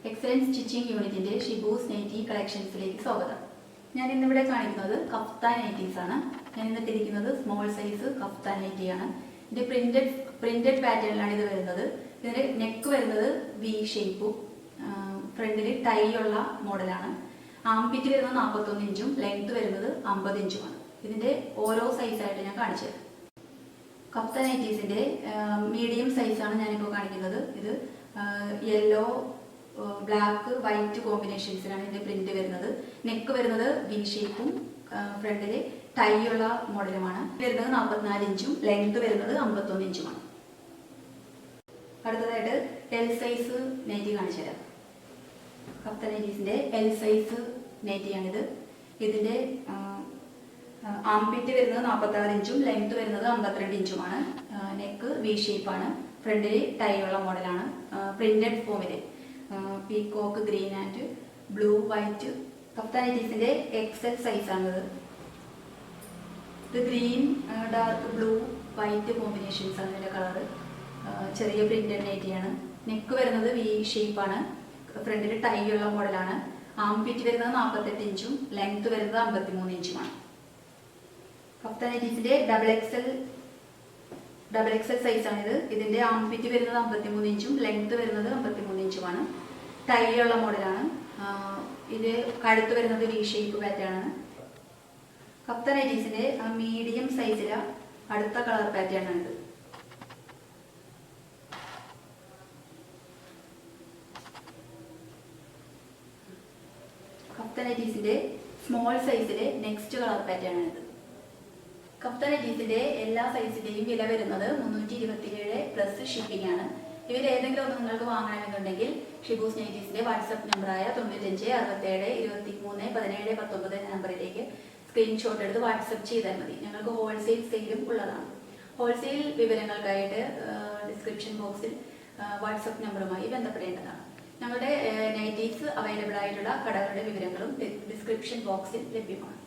Excellence stitching യൂണിറ്റിന്റെ Shibus nightie കളക്ഷൻസിലേക്ക് സ്വാഗതം. ഞാൻ ഇന്നിവിടെ കാണിക്കുന്നത് കഫ്താൻ നൈറ്റീസ് ആണ്. ഞാൻ ഇന്ന് ഇട്ടിരിക്കുന്നത് സ്മോൾ സൈസ് കഫ്താൻ നൈറ്റിയാണ്. ഇത് പ്രിന്റഡ് പാറ്റേണിലാണ് ഇത് വരുന്നത്. ഇതിന്റെ നെക്ക് വരുന്നത് വി ഷേപ്പും ഫ്രണ്ടിൽ ടൈ ഉള്ള മോഡലാണ്. ആംപിറ്റ് വരുന്നത് 41 ഇഞ്ചും ലെങ്ത് വരുന്നത് 50 ഇഞ്ചുമാണ്. ഇതിന്റെ ഓരോ സൈസായിട്ട് ഞാൻ കാണിച്ചത്. കഫ്താൻ നൈറ്റീസിന്റെ മീഡിയം സൈസാണ് ഞാനിപ്പോൾ കാണിക്കുന്നത്. ഇത് യെല്ലോ ബ്ലാക്ക് വൈറ്റ് കോമ്പിനേഷൻസിലാണ് ഇതിന്റെ പ്രിന്റ് വരുന്നത്. നെക്ക് വരുന്നത് വി ഷേപ്പും ഫ്രണ്ടില് ടൈ ഉള്ള മോഡലുമാണ്. വരുന്നത് 44 ഇഞ്ചും ലെങ്ത് വരുന്നത് 51 ഇഞ്ചുമാണ്. അടുത്തതായിട്ട് എൽ സൈസ് നൈറ്റി കാണിച്ചു തരാം. കഫ്താൻ നൈറ്റീസിന്റെ എൽ സൈസ് നൈറ്റിയാണിത്. ഇതിന്റെ ആംപിറ്റ് വരുന്നത് 46 ഇഞ്ചും ലെങ്ത് വരുന്നത് 52 ഇഞ്ചുമാണ്. നെക്ക് വി ഷേപ്പാണ്. ഫ്രണ്ടിൽ ടൈ ഉള്ള മോഡലാണ്. പ്രിന്റഡ് ഫോമില് peacock green and blue white. Kaftan നൈറ്റീസിന്റെ എക്സൽ സൈസാണിത്. ഇത് green dark blue white combinations ആണ് ഇതിന്റെ കളറ്. ചെറിയ പ്രിന്റഡ് നൈറ്റിയാണ്. നെക്ക് വരുന്നത് വി ഷേപ്പാണ്. ഫ്രണ്ടിൽ ടൈ ഉള്ള മോഡലാണ്. ആംപിറ്റ് വരുന്നത് 48 ഇഞ്ചും ലെങ്ത് വരുന്നത് 53 ഇഞ്ചുമാണ്. കഫ്താൻ നൈറ്റീസിന്റെ ഡബിൾ എക്സൽ സൈസാണിത്. ഇതിന്റെ ആംപിറ്റ് വരുന്നത് 53 ഇഞ്ചും ലെങ്ത് വരുന്നത് 53 ഇഞ്ചുമാണ്. ടൈ ഉള്ള മോഡലാണ്. ഇത് കഴുത്ത് വരുന്നത് വി ഷേപ്പ് പാറ്റേൺ ആണ്. കഫ്താൻ നൈറ്റീസിന്റെ മീഡിയം സൈസിലെ അടുത്ത കളർ പാറ്റേൺ ആണിത്. കഫ്താൻ നൈറ്റീസിന്റെ സ്മോൾ സൈസിലെ നെക്സ്റ്റ് കളർ പാറ്റേൺ ആണിത്. കഫ്താൻ നൈറ്റീസിന്റെ എല്ലാ സൈസിന്റെയും വില വരുന്നത് 327 പ്ലസ് ഷിപ്പിംഗ് ആണ്. ഇവർ ഏതെങ്കിലും ഒന്ന് നിങ്ങൾക്ക് വാങ്ങണമെന്നുണ്ടെങ്കിൽ ഷിബൂസ് നൈറ്റീസിന്റെ വാട്സ്ആപ്പ് നമ്പറായ 95 67 23 17 19 എന്ന നമ്പറിലേക്ക് സ്ക്രീൻഷോട്ട് എടുത്ത് വാട്സ്ആപ്പ് ചെയ്താൽ മതി. ഞങ്ങൾക്ക് ഹോൾസെയിൽ സെയിലും ഉള്ളതാണ്. ഹോൾസെയിൽ വിവരങ്ങൾക്കായിട്ട് ഡിസ്ക്രിപ്ഷൻ ബോക്സിൽ വാട്സ്ആപ്പ് നമ്പറുമായി ബന്ധപ്പെടേണ്ടതാണ്. ഞങ്ങളുടെ നൈറ്റീസ് അവൈലബിൾ ആയിട്ടുള്ള കടകളുടെ വിവരങ്ങളും ഡിസ്ക്രിപ്ഷൻ ബോക്സിൽ ലഭ്യമാണ്.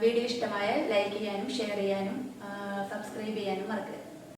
വീഡിയോ ഇഷ്ടമായാൽ ലൈക്ക് ചെയ്യാനും ഷെയർ ചെയ്യാനും സബ്സ്ക്രൈബ് ചെയ്യാനും മറക്കരുത്.